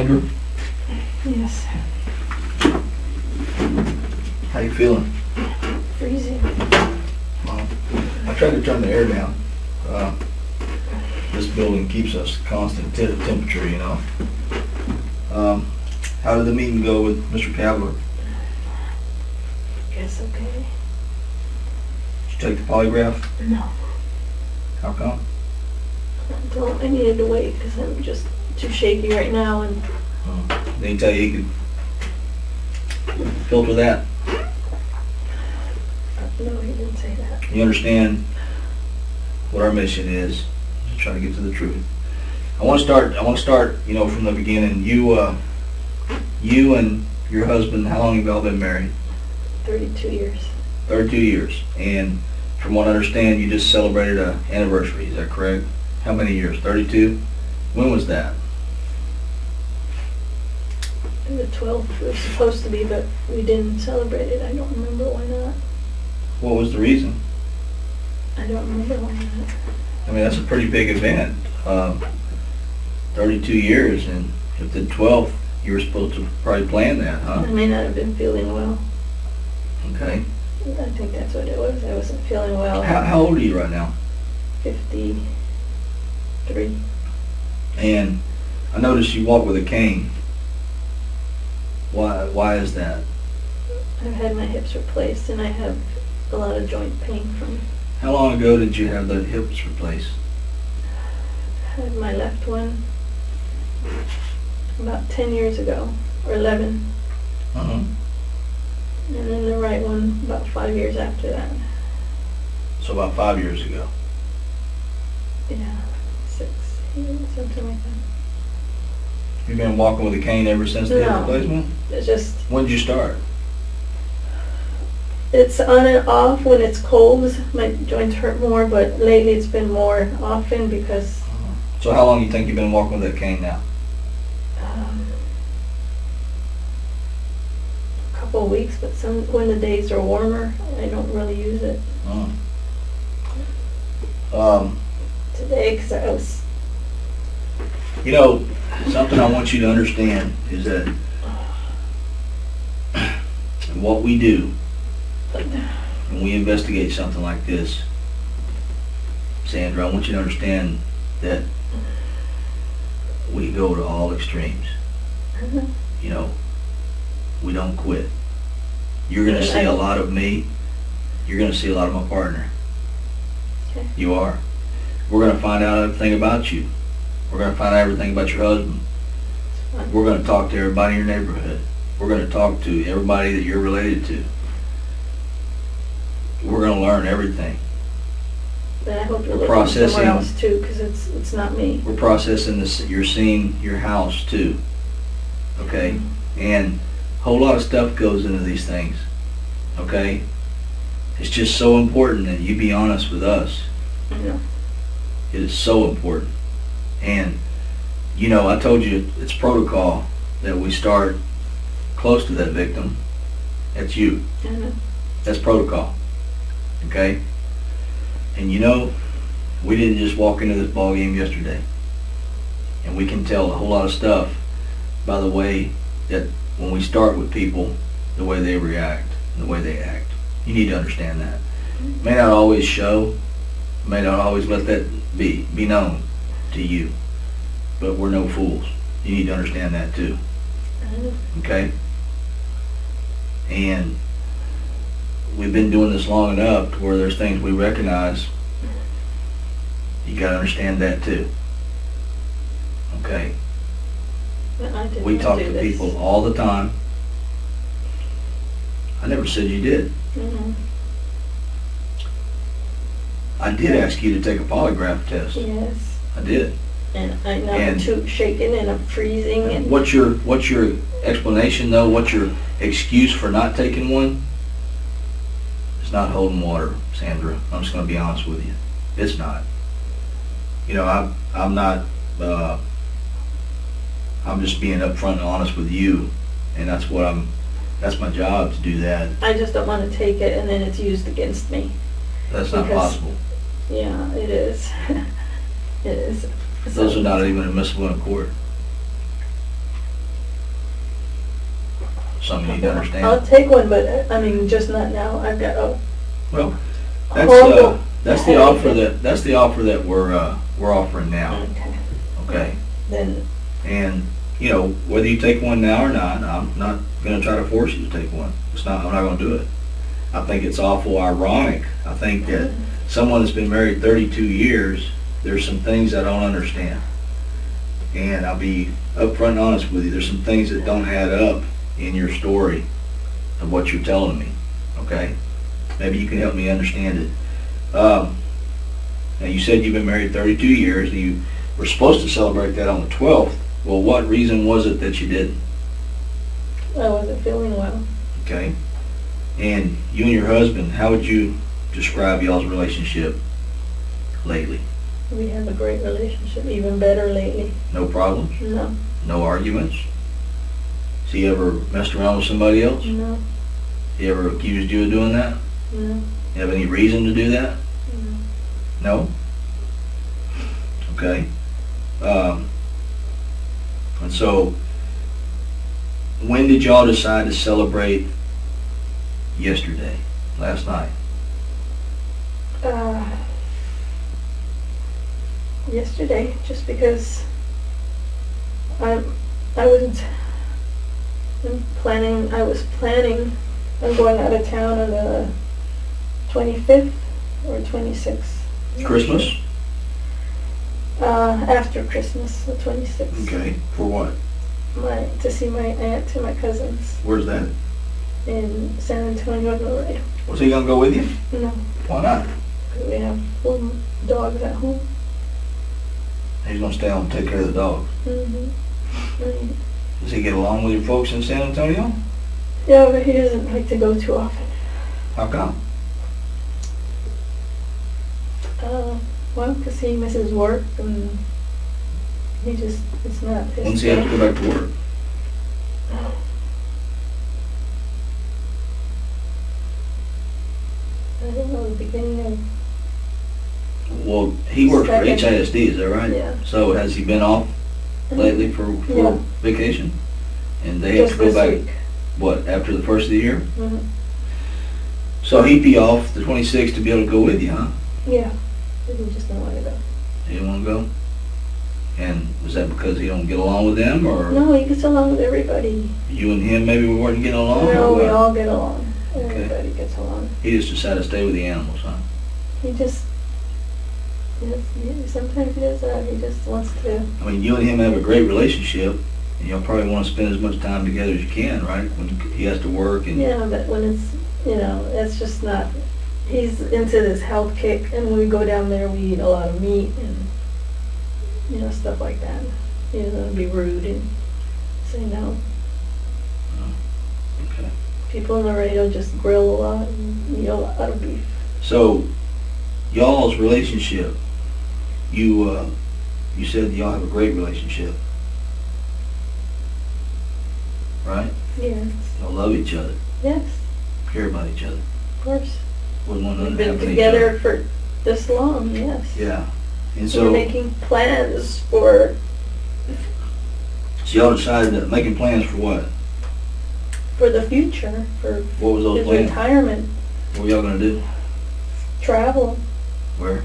Sandra? Yes. How you feeling? Freezing. Well, I tried to turn the air down. This building keeps us constant temperature, you know. How did the meeting go with Mr. Cavler? Guess okay. Did you take the polygraph? No. How come? I needed to wait because I'm just too shaky right now, and Did he tell you he could filter that? no, he didn't say that. You understand what our mission is? Just trying to get to the truth. I want to start, you know, from the beginning. You and your husband, how long have y'all been married? 32 years. 32 years. And from what I understand, you just celebrated an anniversary. Is that correct? How many years? 32? When was that? The 12th was supposed to be, but we didn't celebrate it. I don't remember why not. What was the reason? I don't remember why not. I mean, that's a pretty big event. 32 years, and if the 12th, you were supposed to probably plan that, huh? I may not have been feeling well. Okay. I think that's what it was. I wasn't feeling well. How old are you right now? 53. And I noticed you walk with a cane. Why is that? I've had my hips replaced, and I have a lot of joint pain from it. How long ago did you have the hips replaced? I had my left one about 10 years ago, or 11. Uh-huh. And then the right one about 5 years after that. So about 5 years ago. Yeah, 6 years, something like that. You've been walking with a cane ever since the hip No. replacement? It's just, When did you start? it's on and off when it's cold. My joints hurt more, but lately it's been more often because So how long do you think you've been walking with that cane now? a couple of weeks, but when the days are warmer, I don't really use it. Today, because I was, You know, something I want you to understand is that what we do when we investigate something like this, Sandra, I want you to understand that we go to all extremes. You know, we don't quit. You're going to see a lot of me. You're going to see a lot of my partner. Okay. You are. We're going to find out everything about you. We're going to find out everything about your husband. We're going to talk to everybody in your neighborhood. We're going to talk to everybody that you're related to. We're going to learn everything. but I hope you're We're looking processing- somewhere else too, because it's not me. We're processing this. You're seeing your house too. Okay? And a whole lot of stuff goes into these things. Okay? It's just so important that you be honest with us. Yeah. It is so important. And, you know, I told you it's protocol that we start close to that victim. That's you. I know. That's protocol. Okay? And you know, we didn't just walk into this ball game yesterday. And we can tell a whole lot of stuff by the way that when we start with people, the way they react, and the way they act. You need to understand that. May not always show, may not always let that be known to you. But we're no fools. You need to understand that too. I know. Okay? And we've been doing this long enough to where there's things we recognize. You gotta understand that too. Okay? But I did We not talk do to this. people all the time. I never said you did. Mhm. I did ask you to take a polygraph test. Yes. I did. And I know I'm And- too shaken and I'm freezing and What's your explanation though? What's your excuse for not taking one? It's not holding water, Sandra. I'm just gonna be honest with you. It's not. You know, I'm not. I'm just being upfront and honest with you, and that's what I'm. That's my job to do that. I just don't want to take it and then it's used against me. That's not Because- possible. Yeah, it is. It is. Those are not even admissible in court. something you need to understand. I'll take one, but I mean, just not now. I've got a Well, horrible that's the headache. offer that we're offering now. Okay. Okay. Then And you know, whether you take one now or not, I'm not going to try to force you to take one. I'm not going to do it. I think it's awful ironic. I think that someone that's been married 32 years, there's some things I don't understand. And I'll be upfront and honest with you. There's some things that don't add up in your story of what you're telling me. Okay? Maybe you can help me understand it. Now, you said you've been married 32 years. And you were supposed to celebrate that on the 12th. Well, what reason was it that you didn't? I wasn't feeling well. Okay. And you and your husband, how would you describe y'all's relationship lately? We have a great relationship, even better lately. No problems? No. No arguments? Has he ever messed around with somebody else? No. He ever accused you of doing that? No. You have any reason to do that? No. No? Okay. And so, when did y'all decide to celebrate yesterday, last night? Yesterday, just because I wasn't planning. I was planning on going out of town on the 25th or 26th. Christmas? After Christmas, the 26th. Okay. For what? To see my aunt and my cousins Where's that? in San Antonio, Laredo. Was he gonna go with you? No, Why not? we have 4 dogs at home. He's gonna stay home and take care of the dogs. Mm-hmm. Does he get along with your folks in San Antonio? Yeah, but he doesn't like to go too often. How come? Well, because he misses work and he just, it's not his When's he have to thing. go back to work? I don't know, the beginning of, Well, he works for Second. HISD, is that right? Yeah. So has he been off lately for Yeah. vacation? And they have just to go this back, week. what, after the first of the year? Mhm. So he'd be off the 26th to be able to go with you, huh? Yeah, but he just don't want to go. He didn't want to go? And was that because he don't get along with them, or No, he gets along with everybody. you and him maybe weren't getting along? No, or we what? all get along. Okay. Everybody gets along. He just decided to stay with the animals, huh? He just, sometimes he does that. He just wants to. I mean, you and him have a great relationship, and you'll probably want to spend as much time together as you can, right? When he has to work and... Yeah, but when it's, it's just not, he's into this health kick, and when we go down there, we eat a lot of meat and, stuff like that. He doesn't want to be rude and say no. Okay. People in Laredo just grill a lot and eat a lot of beef. So, y'all's relationship, you said y'all have a great relationship, right? Yes. Y'all love each other, Yes, care about each other, of course. wouldn't want We've nothing to been happen to each other. together for this long, yes. Yeah. And We're so making plans for y'all decided that making plans for what? the future, for What was those his plans? retirement, What were y'all gonna do? travel. Where?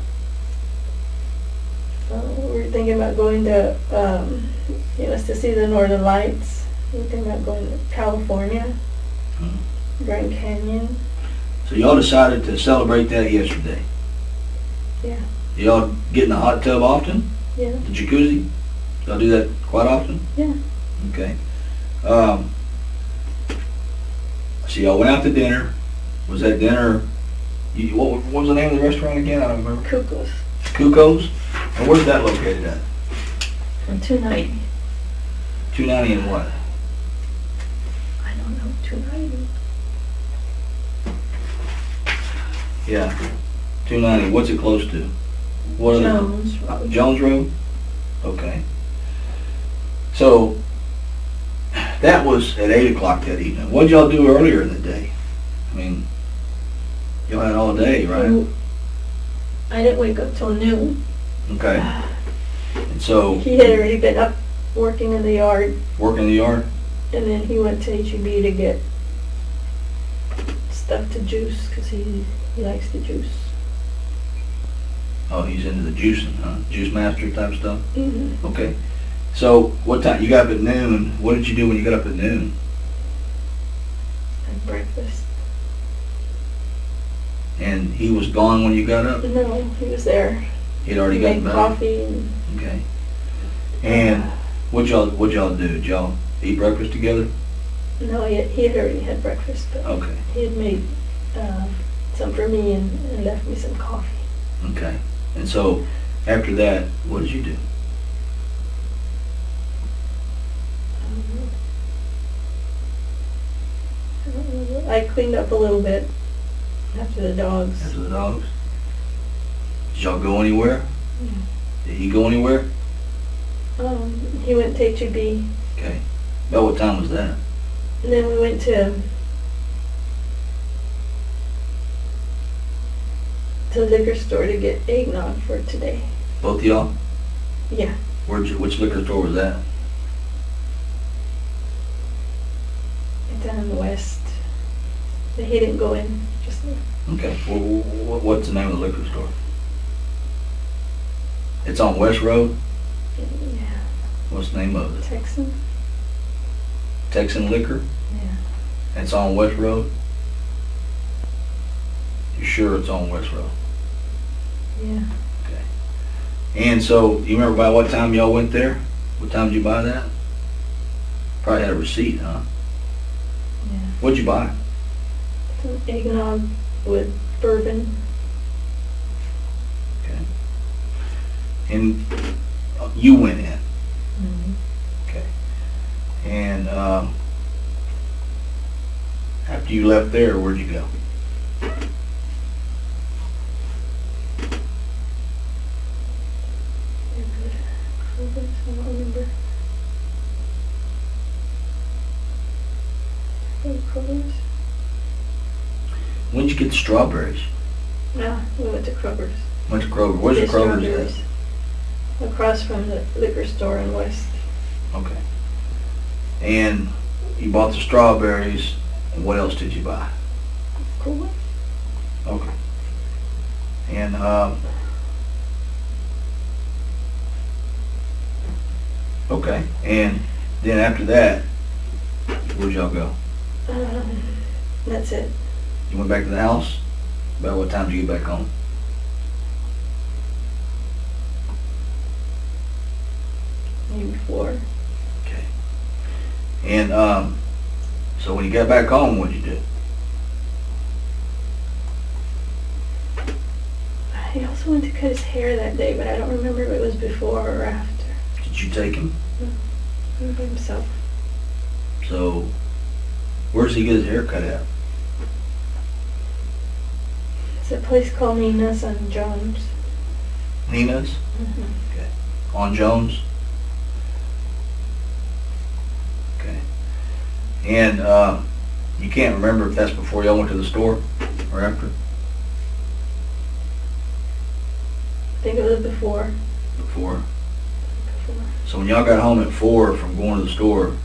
We were thinking about going to, to see the Northern Lights. We were thinking about going to California, Grand Canyon. So y'all decided to celebrate that yesterday. Yeah. Y'all get in the hot tub often? Yeah. The jacuzzi? Y'all do that quite often? Yeah. Okay. So y'all went out to dinner. Was that dinner, what was the name of the restaurant again? I don't remember. Cuckoo's. Cuckoo's? And where's that located at? On 290. 290 and what? I don't know, 290. Yeah. 290. What's it close to? What are the- Jones. Jones Road? Okay. So, that was at 8 o'clock that evening. What did y'all do earlier in the day? I mean, y'all had all day, right? I didn't wake up till noon. Okay. And so, He had already been up working in the yard. working in the yard? And then he went to H-E-B to get stuff to juice, because he likes to juice. Oh, he's into the juicing, huh? Juice master type stuff? Mm-hmm. Okay. So, what time, you got up at noon, what did you do when you got up at noon? Had breakfast. And he was gone when you got up? No, he was there. He'd already He gotten made back? coffee and Okay. And what'd y'all do? Did y'all eat breakfast together? no, he had already had breakfast, but Okay. he had made some for me and left me some coffee. Okay. And so, after that, what did you do? I don't remember. I cleaned up a little bit after the dogs. After the dogs? Did y'all go anywhere? Yeah. Did he go anywhere? He went to H-E-B, Okay. About what time was that? and then we went to the liquor store to get eggnog for today. Both of y'all? Yeah. Which liquor store was that? Down in the west. But he didn't go in just now. Okay. What's the name of the liquor store? It's on West Road? Yeah. What's the name of it? Texan? Texan Liquor? Yeah. It's on West Road? You sure it's on West Road? Yeah. Okay. And so, you remember by what time y'all went there? What time did you buy that? Probably had a receipt, huh? Yeah. What'd you buy? Some eggnog with bourbon. Okay. And you went in. Mm-hmm. Okay. And after you left there, where'd you go? I don't remember. Kroger's? When'd you get the strawberries? Yeah, we went to Kroger's. Went to Kroger. Where's the Get Kroger's strawberries. Across from the liquor store in West. at? Okay. And you bought the strawberries, and what else did you buy? Cool. Okay. And okay. And then after that, where'd y'all go? That's it. You went back to the house? About what time did you get back home? Maybe 4. Okay. And so when you got back home, what'd you do? He also went to cut his hair that day, but I don't remember if it was before or after. Did you take him? He went by himself. So where does he get his hair cut at? It's a place called Nina's on Jones. Nina's? Mm-hmm. Okay. On Jones? Okay. And you can't remember if that's before y'all went to the store or after? I think it was before. Before. So when y'all got home at 4 from going to the store,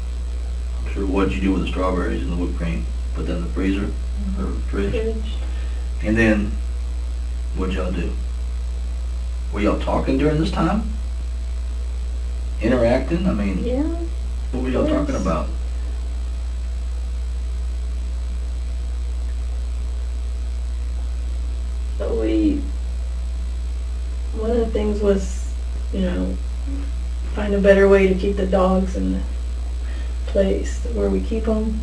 I'm sure what'd you do with the strawberries and the whipped cream? Put that in the freezer or fridge? Fridge. And then what'd y'all do? Were y'all talking during this time? Interacting? I mean, Yeah. what were y'all talking Yes. about? But one of the things was, find a better way to keep the dogs in the place where we keep them.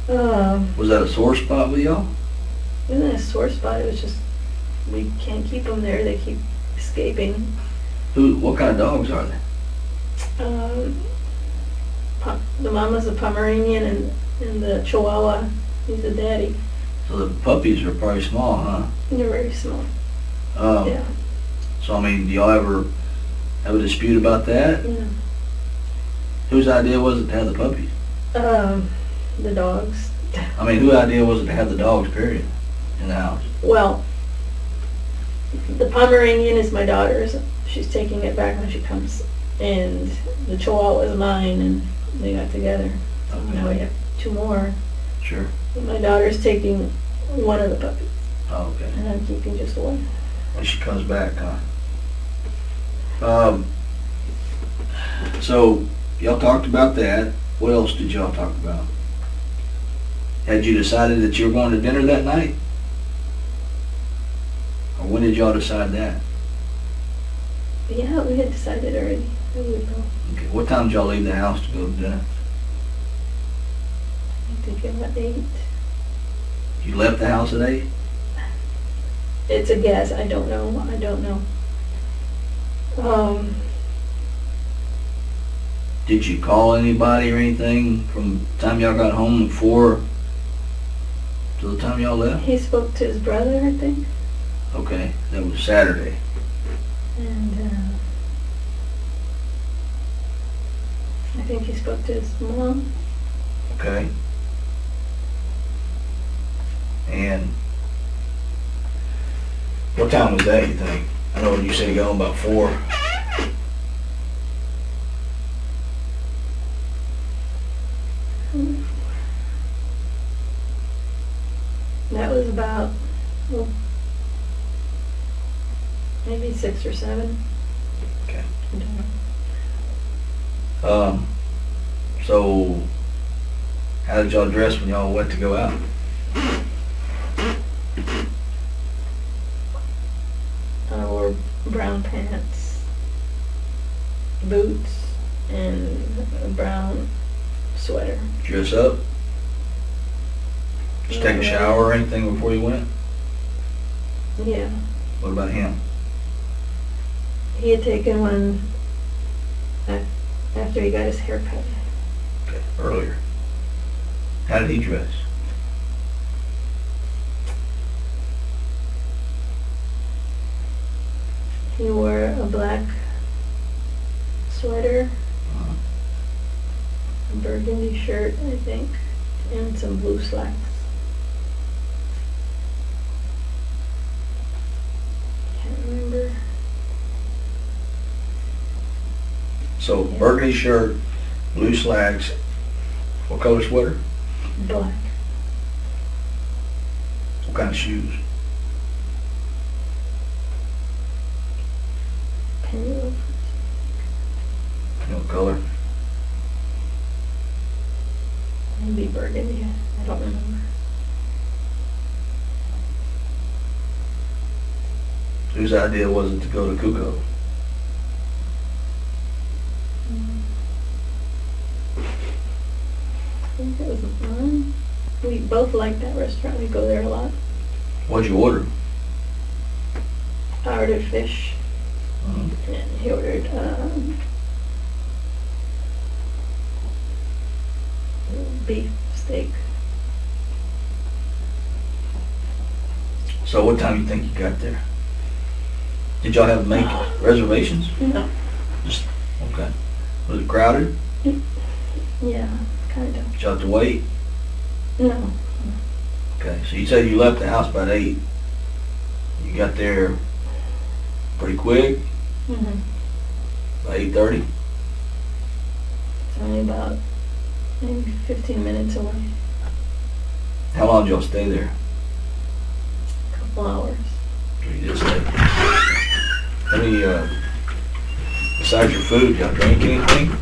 Was that a sore spot with y'all? It wasn't a sore spot, it was just, we can't keep them there, they keep escaping. What kind of dogs are they? The mama's a Pomeranian and the Chihuahua, he's a daddy. So the puppies are probably small, huh? They're very small. Yeah. So I mean, do y'all ever have a dispute about that? Yeah. Whose idea was it to have the puppies? The dogs. I mean, whose idea was it to have the dogs, period, in the house? Well, the Pomeranian is my daughter's. She's taking it back when she comes. And the Chihuahua is mine, and they got together. So now we have 2 more. Sure. My daughter's taking one of the puppies, Oh, okay. and I'm keeping just one. When she comes back, huh? So, y'all talked about that. What else did y'all talk about? Had you decided that you were going to dinner that night? Or when did y'all decide that? Yeah, we had decided already that we would go. Okay. What time did y'all leave the house to go to dinner? I think about 8. You left the house at 8? It's a guess. I don't know. Did you call anybody or anything from the time y'all got home before to the time y'all left? He spoke to his brother, I think. Okay, that was Saturday. And I think he spoke to his mom. Okay. And what time was that, you think? I know you said you got home about 4. That was about, well, maybe 6 or 7. Okay. I don't know. So how did y'all dress when y'all went to go out? I wore brown pants, boots, and a brown sweater. Dress up? Just take a shower or anything before you went? Yeah. What about him? He had taken one after he got his hair cut. Okay, earlier. How did he dress? He wore a black sweater, a burgundy shirt, I think, and some blue slacks. Can't remember. So burgundy shirt, blue slacks, what color sweater? Black. What kind of shoes? Penny loafers. What color? Maybe burgundy. I don't remember. Whose idea was it to go to Kuko? I think it was mine. We both liked that restaurant. We go there a lot. What'd you order? I ordered fish, and he ordered beef steak. So what time do you think you got there? Did y'all have to make reservations? No. Just, okay. Was it crowded? Yeah, kind of. Did y'all have to wait? No. Okay, so you said you left the house about 8. You got there pretty quick, Mm-hmm. about 8:30? It's only about maybe 15 minutes away. How long did y'all stay there? A couple hours. You did stay. How many, besides your food, y'all drink anything?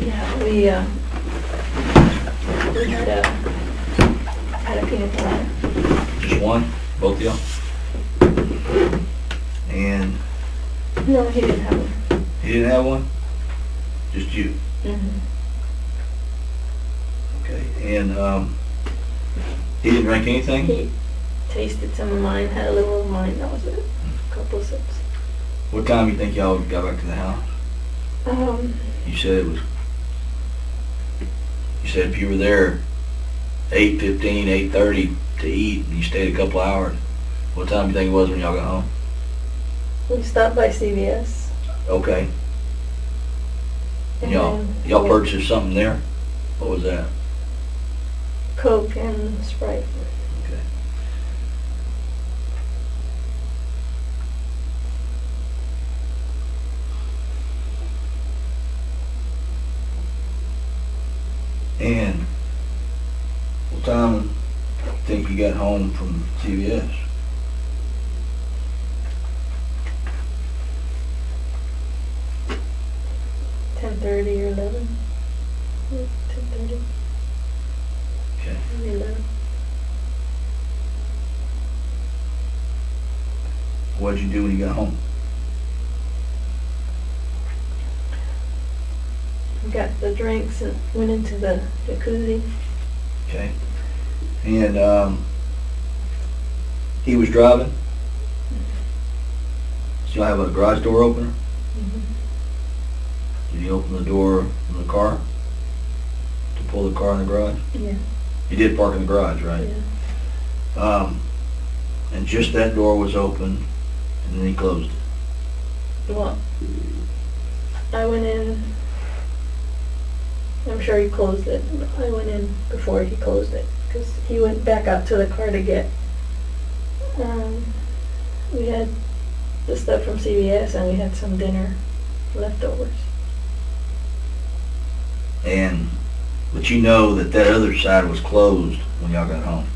Yeah, we had a peanut butter. Just one? Both of y'all? And No, he didn't have one. he didn't have one? Just you? Mm-hmm. Okay, and he didn't drink anything? He tasted some of mine, had a little of mine, that was it. A couple of sips. What time do you think y'all got back to the house? You said it was, you said if you were there 8:15, 8:30 to eat, and you stayed a couple hours, what time do you think it was when y'all got home? We stopped by CVS. Okay. And Y'all then purchased something there? What was that? Coke and Sprite. Okay. got home from CVS? Ten 10:30 or 11. 10:30. Okay. Maybe 11. What did you do when you got home? Got the drinks and went into the jacuzzi. Okay. And he was driving? So you have a garage door opener? Mm-hmm. Did he open the door from the car to pull the car in the garage? Yeah. You did park in the garage, right? Yeah. And just that door was open, and then he closed it. Well, I went in. I'm sure he closed it. I went in before he closed it because he went back out to the car to get. We had the stuff from CVS and we had some dinner leftovers. But you know that that other side was closed when y'all got home.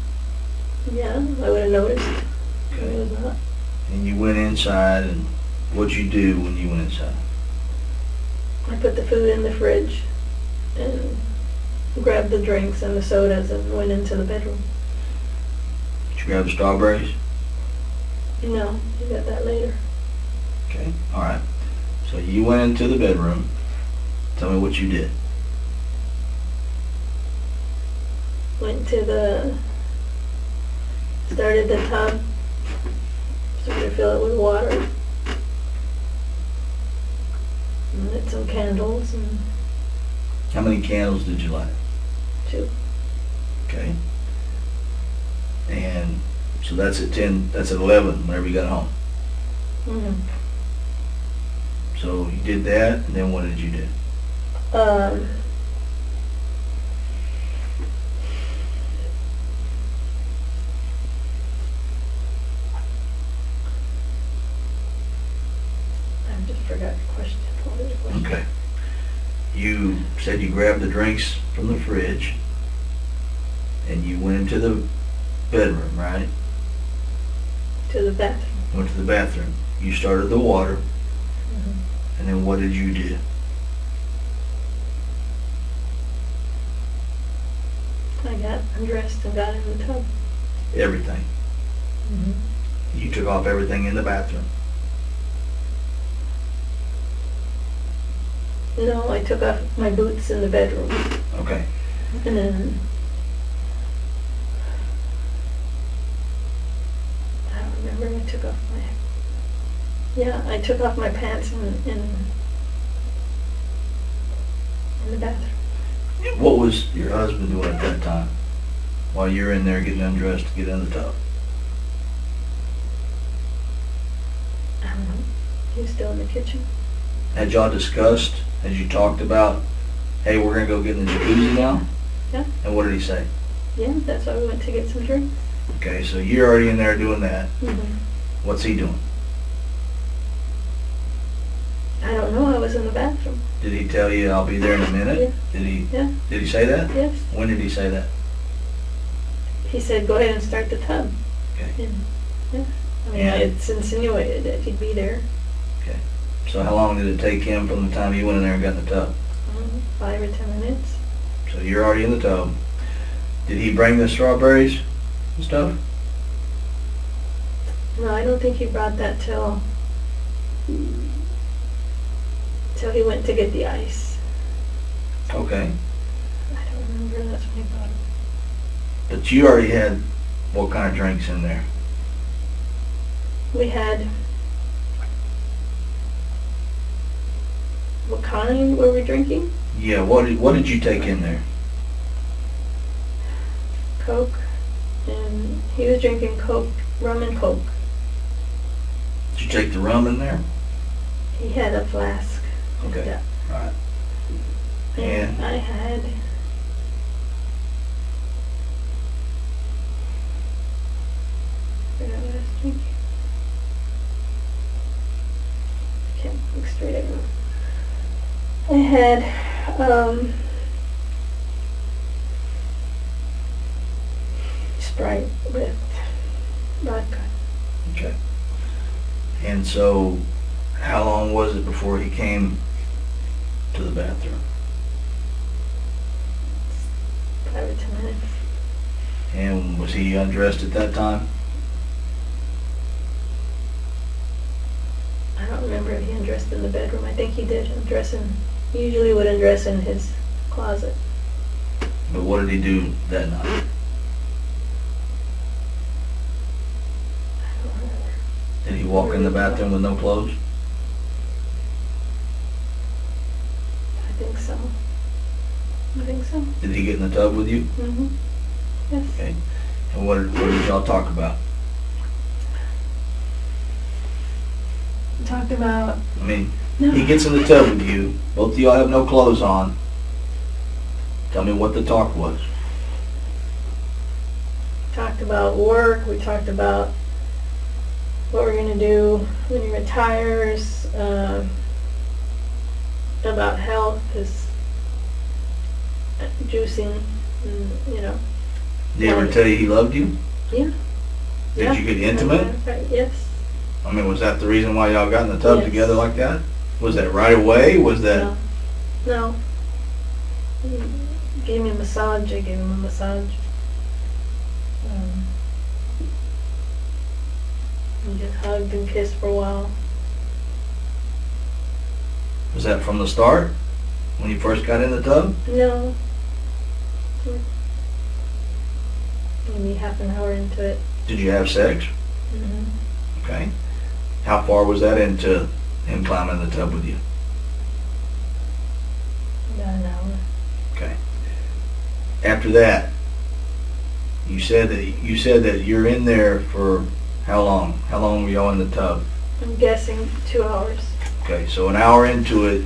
Yeah, I would have noticed. Okay. It was not. And you went inside, and what'd you do when you went inside? I put the food in the fridge and grabbed the drinks and the sodas and went into the bedroom. Did you grab the strawberries? No, you got that later. Okay, all right. So you went into the bedroom. Tell me what you did. Went to started the tub, started to fill it with water. And lit some candles and How many candles did you light? 2. Okay. And so that's at 10, that's at 11 whenever you got home. Mm-hmm. So you did that, and then what did you do? I just forgot your question. What was your question? Okay. You said you grabbed the drinks from the fridge, and you went into the bedroom, right? To the bathroom. Went to the bathroom. You started the water, Mm-hmm. and then what did you do? I got undressed and got in the tub. Everything. Mm-hmm. You took off everything in the bathroom. No, I took off my boots in the bedroom. Okay. And then I don't remember. I took off I took off my pants in the bathroom. What was your husband doing at that time while you're in there getting undressed to get in the tub? I don't know. He was still in the kitchen. Had y'all discussed, as you talked about, hey, we're going to go get in the jacuzzi now? Yeah. And what did he say? Yeah, that's why we went to get some drinks. Okay, so you're already in there doing that. Mm-hmm. What's he doing? I don't know. I was in the bathroom. Did he tell you I'll be there in a minute? Yeah. Did he say that? Yes. When did he say that? He said, "Go ahead and start the tub." Okay. And, yeah. I mean, And- it's insinuated that he'd be there. Okay. So how long did it take him from the time you went in there and got in the tub? 5 or 10 minutes. So you're already in the tub. Did he bring the strawberries and stuff? No, I don't think he brought that till he went to get the ice. Okay. I don't remember. That's when he brought it. But you already had what kind of drinks in there? We had. What kind were we drinking? Yeah, what did you take in there? Coke, and he was drinking Coke, rum and Coke. Did you take the rum in there? He had a flask. Okay. Yeah. All right. And And I had. I forgot what I was drinking. I can't think straight anymore. I had Sprite with vodka. Okay. And so, how long was it before he came to the bathroom? 5 or 10 minutes. And was he undressed at that time? I don't remember if he undressed in the bedroom. I think he did undress in, he usually would undress in his closet. But what did he do that night? I don't remember. Did he walk in the bathroom with no clothes? I think so. I think so. Did he get in the tub with you? Mm-hmm. Yes. Okay. And what did y'all talk about? We talked about, I mean, no. he gets in the tub with you. Both of y'all have no clothes on. Tell me what the talk was. Talked about work. We talked about what we're going to do when he retires, about health, his juicing, you know. Did he ever tell you he loved you? Yeah. Did you get intimate? Yes. I mean, was that the reason why y'all got in the tub Yes. together like that? Was that right away? Was that... No. He gave me a massage. I gave him a massage. We just hugged and kissed for a while. Was that from the start? When you first got in the tub? No. Maybe half an hour into it. Did you have sex? Mm-hmm. Okay. How far was that into him climbing in the tub with you? About an hour. Okay. After that, you said that you're in there for how long? How long were y'all in the tub? I'm guessing 2 hours. Okay, so an hour into it,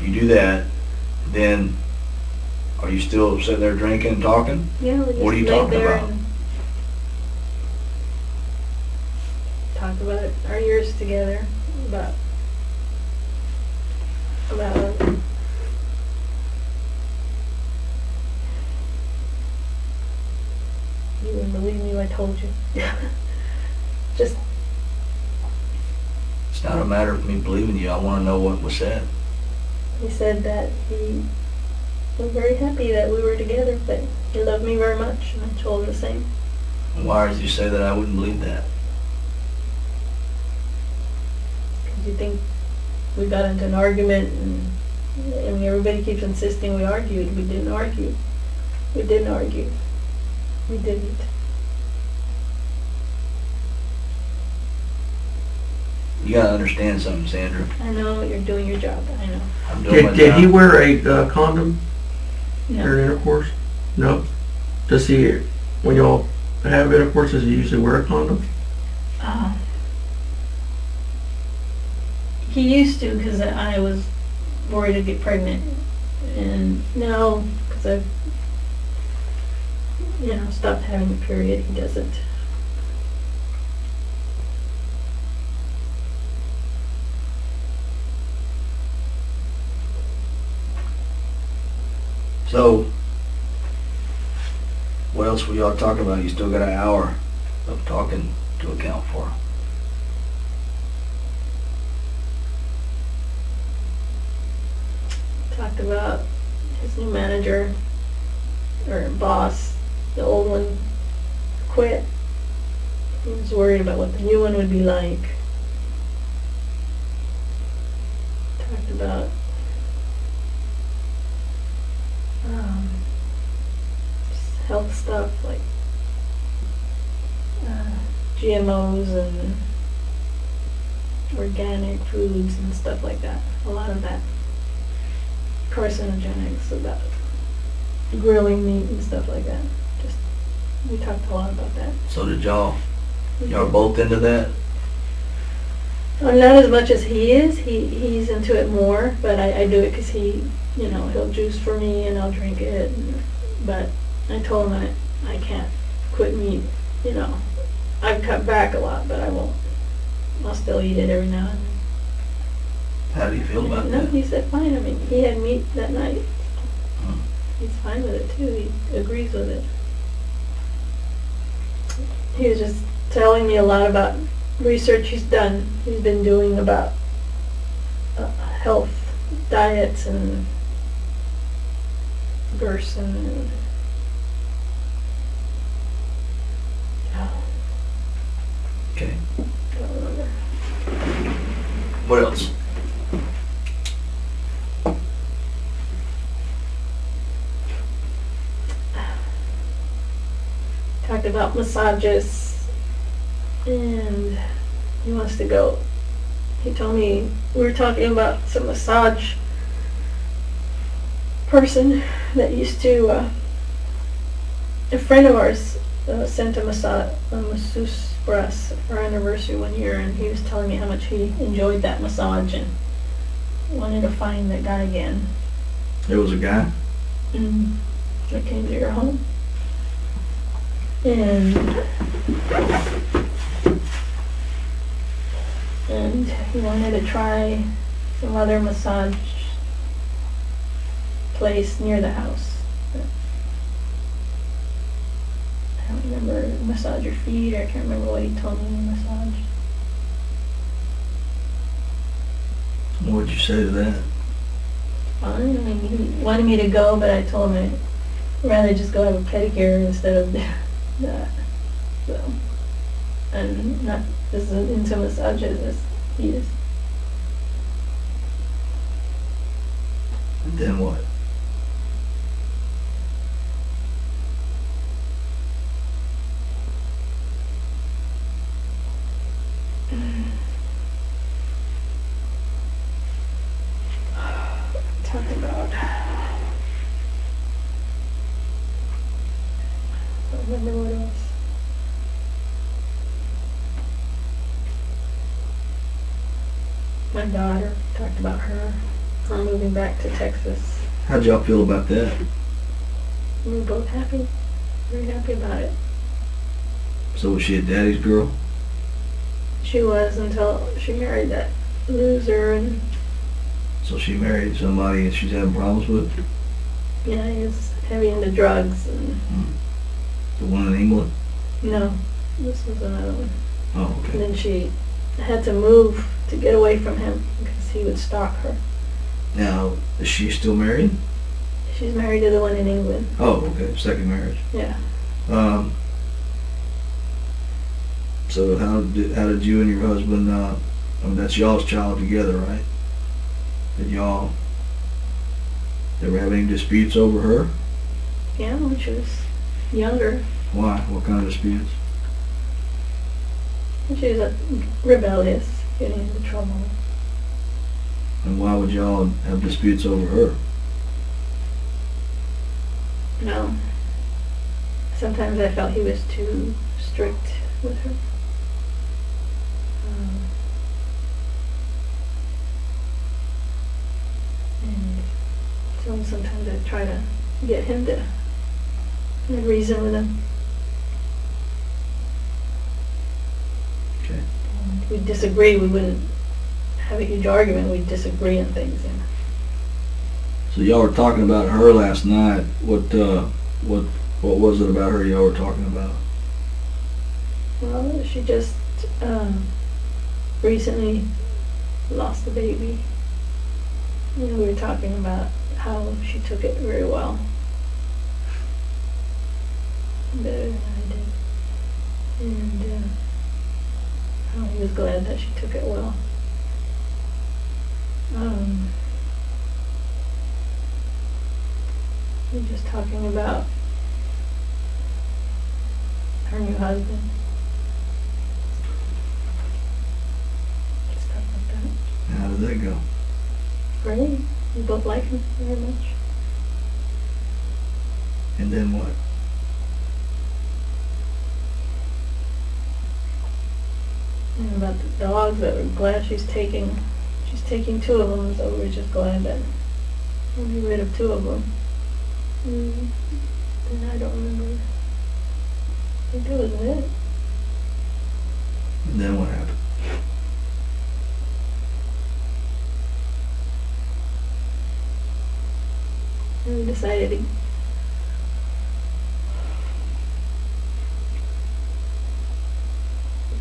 you do that, then are you still sitting there drinking and talking? Yeah, we just What are you laid talking there about? and talked about our years together, about you wouldn't believe me if I told you. Just It's not a matter of me believing you. I want to know what was said. he said that he was very happy that we were together, but he loved me very much, and I told him the same. Why did you say that? I wouldn't believe that. Because you think we got into an argument, and I mean, everybody keeps insisting we argued. We didn't argue. We didn't argue. We didn't. You gotta understand something, Sandra. I know you're doing your job. I know. I'm doing my Did he job. wear a condom No. during intercourse? No. Does he, when y'all have intercourse, does he usually wear a condom? He used to, because I was worried to get pregnant, and now because I've stopped having a period, he doesn't. So, what else were y'all talking about? You still got an hour of talking to account for. Talked about his new manager, or boss. The old one quit. He was worried about what the new one would be like. Talked about just health stuff like GMOs and organic foods and stuff like that. A lot of that. Carcinogenics, about grilling meat and stuff like that. Just, we talked a lot about that. So did y'all both into that? Not as much as he is. He's into it more, but I do it because he'll juice for me and I'll drink it. But I told him I can't quit meat. I've cut back a lot, but I won't. I'll still eat it every now and then. How do you feel about No, that? he said fine. I mean, he had meat that night. Hmm. He's fine with it too. He agrees with it. he was just telling me a lot about research he's done. He's been doing about health, diets, and Gerson. And, Okay. I don't remember. What else? Talked about massages, and he wants to go. He told me we were talking about some massage person that used to, a friend of ours sent a masseuse for us for our anniversary one year, and he was telling me how much he enjoyed that massage and wanted to find that guy again. There was a guy? That came to your home. And he wanted to try some other massage place near the house. I don't remember, massage your feet, or I can't remember what he told me to massage. What'd you say to that? Fine, I mean, he wanted me to go, but I told him I'd rather just go have a pedicure instead of that. So, I'm not as into massages as he is. And then what? Talk about. I don't remember what it was. My daughter, talked about her moving back to Texas. How'd y'all feel about that? We were both happy, very happy about it. So was she a daddy's girl? She was until she married that loser, and So she married somebody and she's having problems with? yeah, he was heavy into drugs. And The one in England? no, this was another one. Oh, And okay. then she had to move to get away from him because he would stalk her. Now, is she still married? She's married to the one in England. Oh, okay. Second marriage. Yeah. So how did you and your husband, I mean, that's y'all's child together, right? Did y'all ever have any disputes over her? Yeah, when she was younger. Why? What kind of disputes? She was rebellious, getting into trouble. And why would y'all have disputes over her? No. Sometimes I felt he was too strict with her. And so sometimes I try to get him to reason with him. Okay. And we'd disagree, we wouldn't have a huge argument, we'd disagree on things. You know. So y'all were talking about her last night. What was it about her y'all were talking about? Well, she just recently lost a baby. You know, we were talking about how she took it very well. Better than I did. And how he was glad that she took it well. We were just talking about her new husband. Stuff like that. And how did that go? Great. We both like him very much. And then what? And about the dogs, that we're glad she's taking 2 of them, so we're just glad that we'll be rid of 2 of them. And I don't remember. I think that was it. And then what happened? And we decided to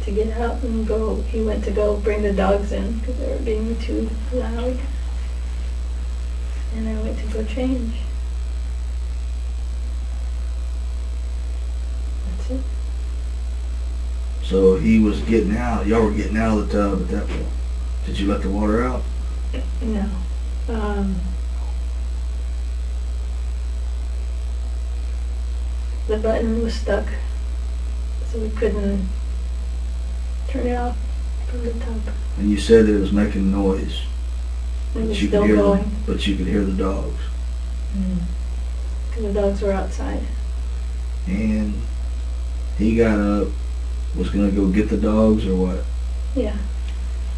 to get out and go. He went to go bring the dogs in because they were being too loud. And I went to go change. That's it. So he was getting out, y'all were getting out of the tub at that point. Did you let the water out? No. The button was stuck, so we couldn't turn it off from the tub. And you said that it was making noise. It was But you could still hear going. them, but you could hear the dogs. Because the dogs were outside. And he got up, was gonna go get the dogs or what? Yeah.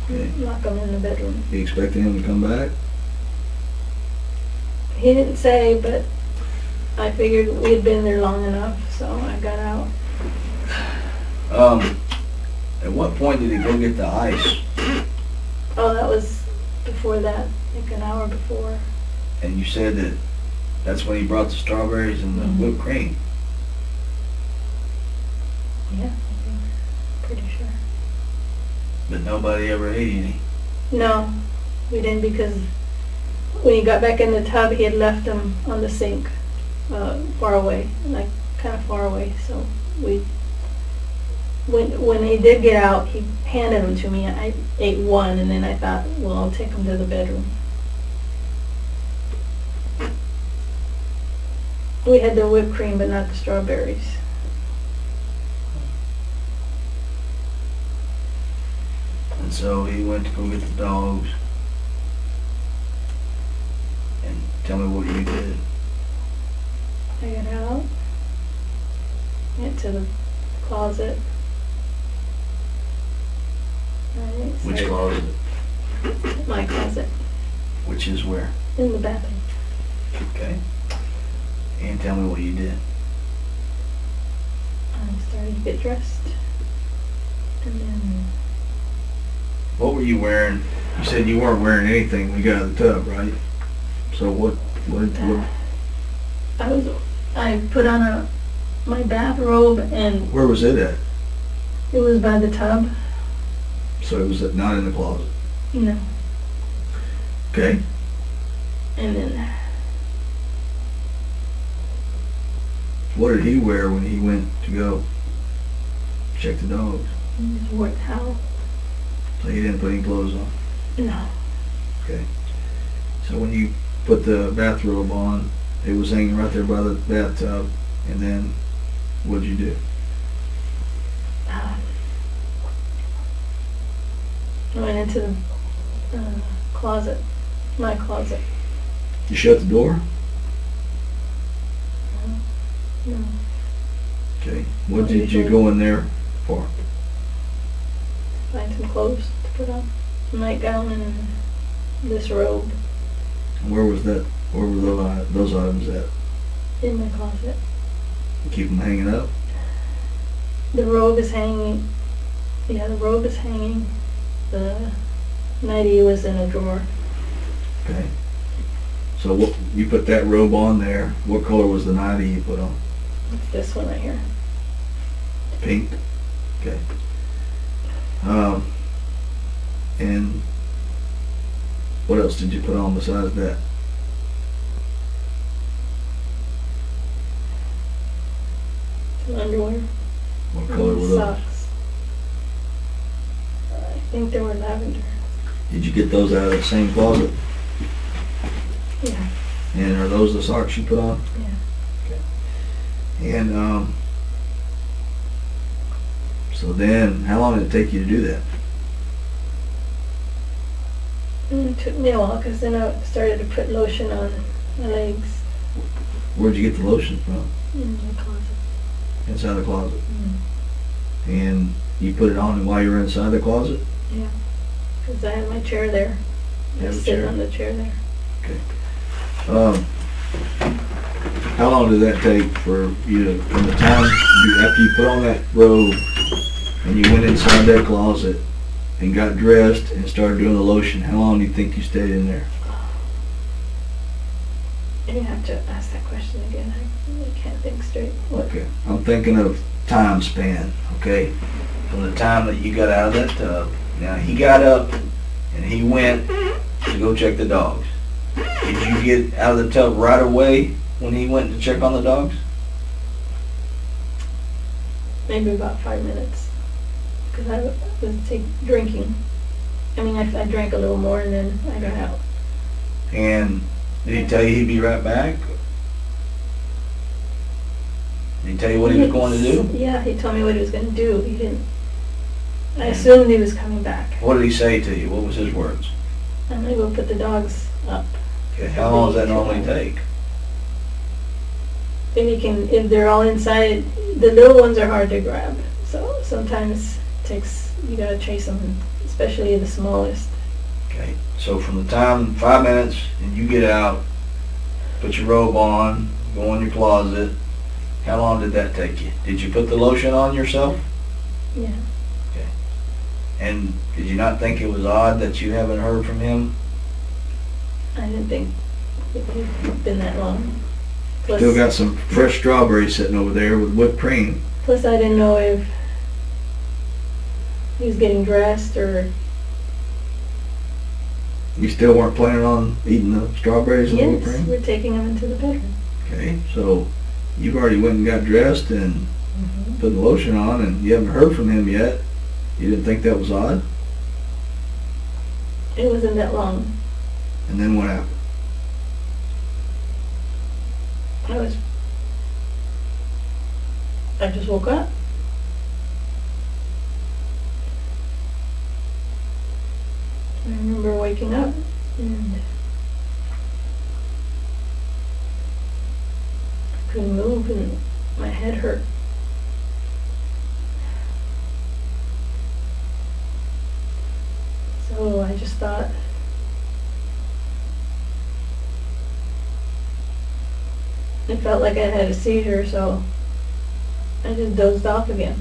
Okay. Lock them in the bedroom. You expecting him to come back? He didn't say, but I figured we had been there long enough, so I got out. At what point did he go get the ice? Oh, that was before that, like an hour before. And you said that that's when he brought the strawberries and the Mhm. whipped cream. Yeah, I think. Pretty sure. But nobody ever ate any. No, we didn't, because when he got back in the tub, he had left them on the sink, far away, like kind of far away. So when he did get out, he handed them to me. I ate one, and then I thought, well, I'll take them to the bedroom. We had the whipped cream, but not the strawberries. And so he went to go get the dogs. And tell me what you did. I got out, went to the closet. Which closet? My closet, Which is where? in the bathroom. Okay. And tell me what you did. I started to get dressed, and then What were you wearing? You said you weren't wearing anything when you got out of the tub, right? So what I put on my bathrobe, and where was it at? it was by the tub. So it was not in the closet. No, Okay. and then What did he wear when he went to go check the dogs? I just wore a towel. So he didn't put any clothes on. No, Okay. So when you put the bathrobe on, it was hanging right there by the bathtub. And then what'd you do? I went into the closet, my closet. You shut the door? No, Okay. What did you go in there for? find some clothes to put on, a nightgown and this robe Where was that? Where were those items at? in my closet. You keep them hanging up? The robe is hanging. Yeah, the robe is hanging. The nightie was in a drawer. Okay. So what, you put that robe on there. What color was the nightie you put on? It's this one right here. Pink? Okay. And what else did you put on besides that? Some underwear. What color were those? Socks. I think they were lavender. Did you get those out of the same closet? Yeah. And are those the socks you put on? Yeah. And so then, how long did it take you to do that? And it took me a while, because then I started to put lotion on my legs Where'd you get the lotion from? in the closet. Inside the closet. And you put it on while you were inside the closet? Yeah. Because I had my chair there. I You have was a sitting chair? on the chair there. How long did that take for you to, from the time after you put on that robe and you went inside that closet and got dressed and started doing the lotion, how long do you think you stayed in there? You have to ask that question again. I really can't think straight. What? Okay, I'm thinking of time span, okay? from the time that you got out of that tub. Now, he got up and he went to go check the dogs. Did you get out of the tub right away when he went to check on the dogs? Maybe about 5 minutes. Because I was drinking. I mean, I drank a little more and then I got out. And did he tell you he'd be right back? Did he tell you what he was going to do? Yeah, he told me what he was going to do. He didn't. I assumed he was coming back. What did he say to you? What was his words? I'm going to go put the dogs up. Okay, how long does that normally take? If they're all inside, the little ones are hard to grab. So sometimes it takes, you got to chase them, especially the smallest. Okay, so from the time, 5 minutes, and you get out, put your robe on, go in your closet, how long did that take you? Did you put the lotion on yourself? Yeah. Okay. And did you not think it was odd that you haven't heard from him? I didn't think it had been that long. Plus, Still got some fresh strawberries sitting over there with whipped cream. plus I didn't know if he was getting dressed or... You still weren't planning on eating the strawberries and whipped Yes, cream? we're taking him into the bedroom. Okay, so you've already went and got dressed and Mm-hmm. put the lotion on, and you haven't heard from him yet. You didn't think that was odd? It wasn't that long. And then what happened? I just woke up. I remember waking up and I couldn't move and my head hurt. So I just thought, it felt like I had a seizure, so I just dozed off again.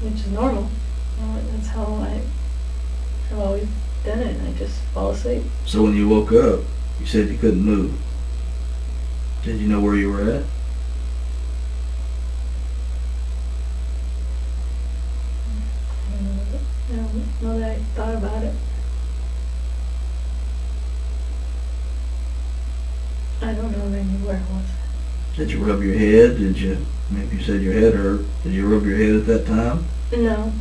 Which is normal. That's how I've always done it. I just fall asleep. So when you woke up, you said you couldn't move. Did you know where you were at? I don't know that I thought about it. I don't know really where I was. Did you rub your head? Did you, maybe you said your head hurt. Did you rub your head at that time? No,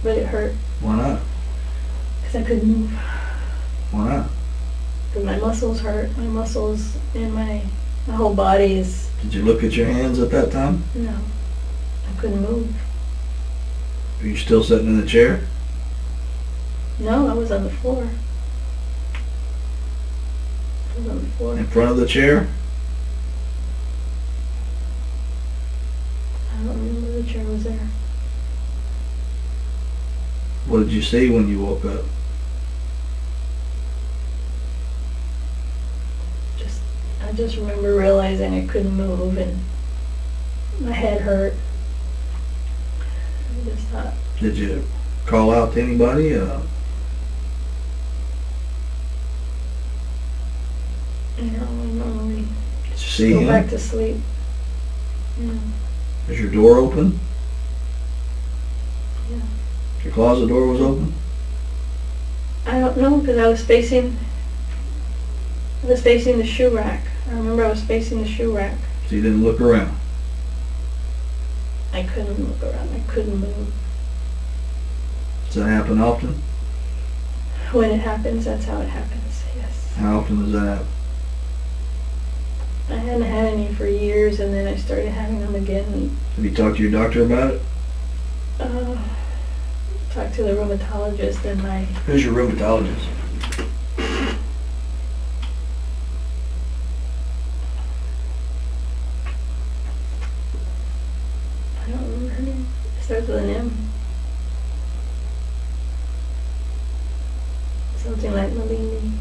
but it hurt Why not? because I couldn't move. Why not? Because my muscles hurt. My muscles and my whole body is, Did you look at your hands at that time? no, I couldn't move. Are you still sitting in the chair? No, I was on the floor. I was on the floor. In front of the chair? I don't remember the chair was there. What did you see when you woke up? I just remember realizing I couldn't move and my head hurt. I just thought, Did you call out to anybody? I normally Did you see go him? back to sleep. Yeah. Was your door open? Yeah. Your closet door was open? I don't know because I was facing the shoe rack. I remember I was facing the shoe rack. So you didn't look around? I couldn't look around. I couldn't move. Does that happen often? When it happens, that's how it happens. Yes. How often does that happen? I hadn't had any for years, and then I started having them again. Have you talked to your doctor about it? Talked to the rheumatologist, and my Who's your rheumatologist? I don't remember her name. It starts with an M. Something like Malini.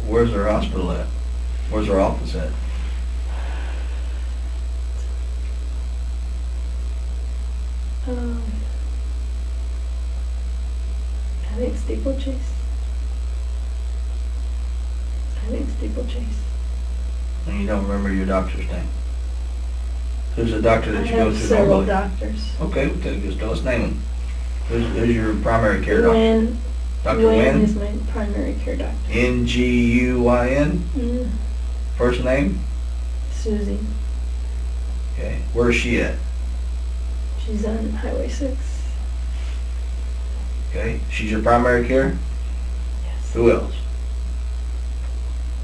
Where's her hospital at? Where's her office at? I think Steeplechase. And you don't remember your doctor's name? Who's the doctor I that you go have to several normally? doctors. Okay, let's name them. Who's your primary care doctor? Wynn. Dr. Wynn Wynn? is my primary care doctor. Nguyn? Mm, First name? Susie. Okay. Where's she at? She's on Highway 6. Okay. She's your primary care? Yes. Who else?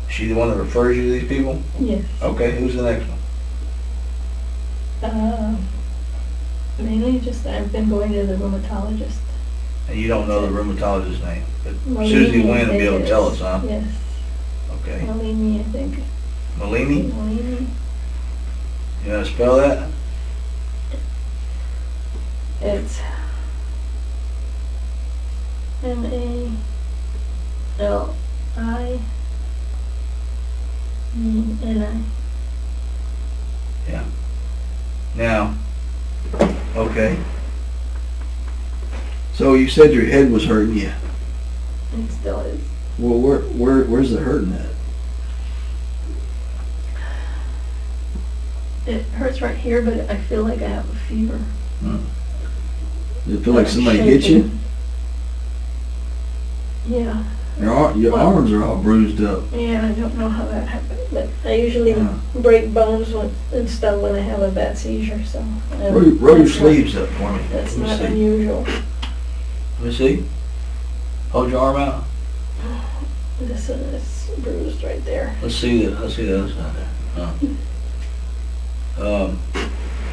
She the one that refers you to these people? Yes. Okay. Who's the next one? Mainly just I've been going to the rheumatologist. And you don't know the rheumatologist's name, but Malini, Susie I Wynn will be think able it to tell is. us, huh? Yes. Okay. Malini, I think. Malini? Malini. You know how to spell that? It's Malini. Yeah. Now, okay. So you said your head was hurting you. It still is. Well, where's the hurting at? It hurts right here, but I feel like I have a fever. Does it feel like I'm somebody hit you? shaking. Yeah. Your Well- arms are all bruised up. Yeah, I don't know how that happened, but I usually Yeah. break bones and stuff when I have a bad seizure, so. Roll your that's not- sleeves up for me. That's Let me not see. unusual. Let me see. Hold your arm out. This is bruised right there. Let's see the other side there.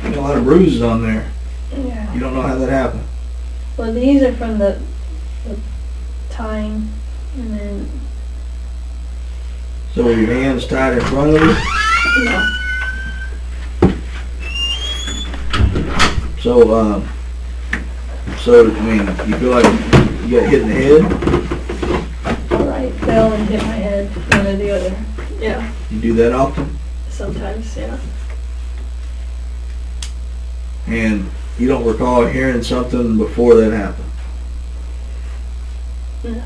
You got a lot of bruises on there. Yeah. You don't know how that happened. Well, these are from the tying, and then, So were your hands tied in front of you? no. So I mean, you feel like you got hit in the head? Right, fell and hit my head, one or the other. Yeah, You do that often? sometimes, yeah. And you don't recall hearing something before that happened? Nothing.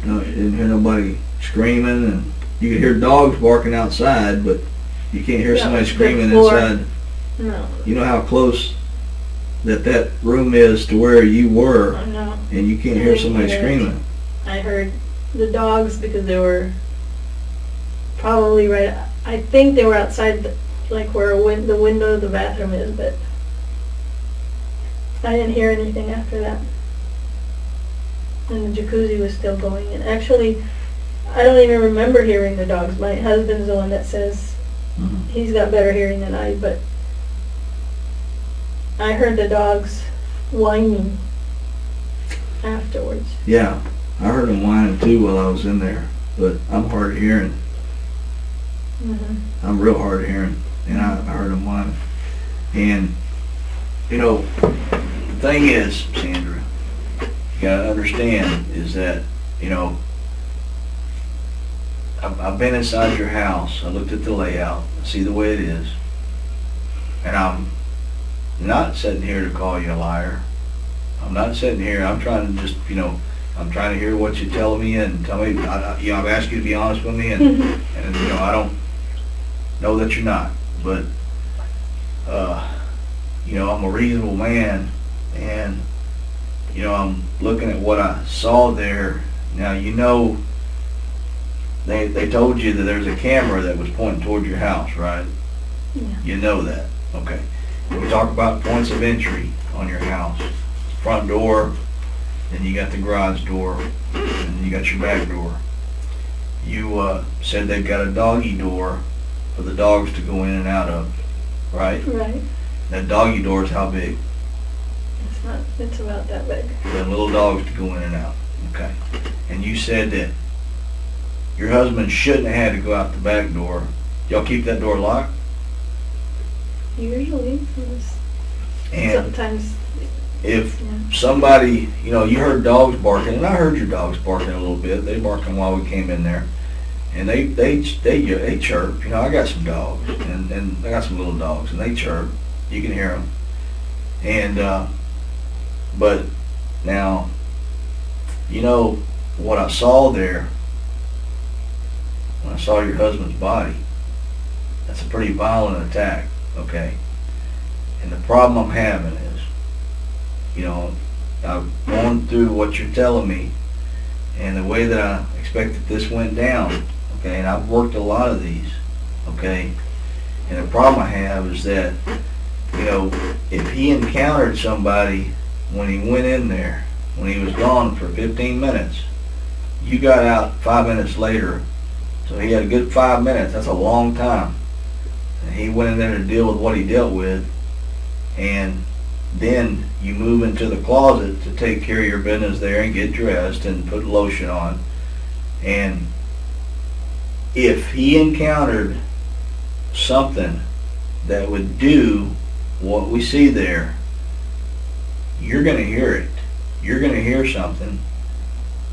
No, you didn't hear nobody screaming, and you could hear dogs barking outside, but you can't hear Yeah, somebody screaming before- inside. No, You know how close that room is to where you were, I know. and you can't hear somebody screaming. I heard the dogs because they were probably right, I think they were outside, like where the window of the bathroom is, but I didn't hear anything after that. And the jacuzzi was still going. And actually, I don't even remember hearing the dogs. My husband's the one that says he's got better hearing than I, but I heard the dogs whining afterwards. Yeah, I heard them whining too while I was in there, but I'm hard of hearing. Mm-hmm. I'm real hard of hearing, and I heard them whining. And, you know, the thing is, Sandra, you gotta understand is that, you know, I've been inside your house, I looked at the layout, I see the way it is, and I'm not sitting here to call you a liar. I'm not sitting here, I'm trying to just, you know, I'm trying to hear what you're telling me and tell me, you know, I've asked you to be honest with me, and you know, I don't know that you're not, but, you know, I'm a reasonable man, and, you know, I'm looking at what I saw there. Now, you know, they told you that there's a camera that was pointing toward your house, right? Yeah. You know that, okay. We talk about points of entry on your house. Front door, then you got the garage door, and then you got your back door. You said they've got a doggy door for the dogs to go in and out of, right? Right. That doggy door is how big? It's about that big. For the little dogs to go in and out, okay. And you said that your husband shouldn't have had to go out the back door. Y'all keep that door locked? Usually, And sometimes, if yeah. somebody, you know, you heard dogs barking, and I heard your dogs barking a little bit. They barking while we came in there, and they chirp. You know, I got some dogs, and I got some little dogs, and they chirp. You can hear them. And but now, you know what I saw there. When I saw your husband's body. That's a pretty violent attack, okay? And the problem I'm having is, you know, I've gone through what you're telling me and the way that I expected this went down, okay? And I've worked a lot of these, okay? And the problem I have is that, you know, if he encountered somebody when he went in there, when he was gone for 15 minutes, you got out 5 minutes later, so he had a good 5 minutes. That's a long time. And he went in there to deal with what he dealt with, and then you move into the closet to take care of your business there and get dressed and put lotion on. And if he encountered something that would do what we see there, you're going to hear it. You're going to hear something.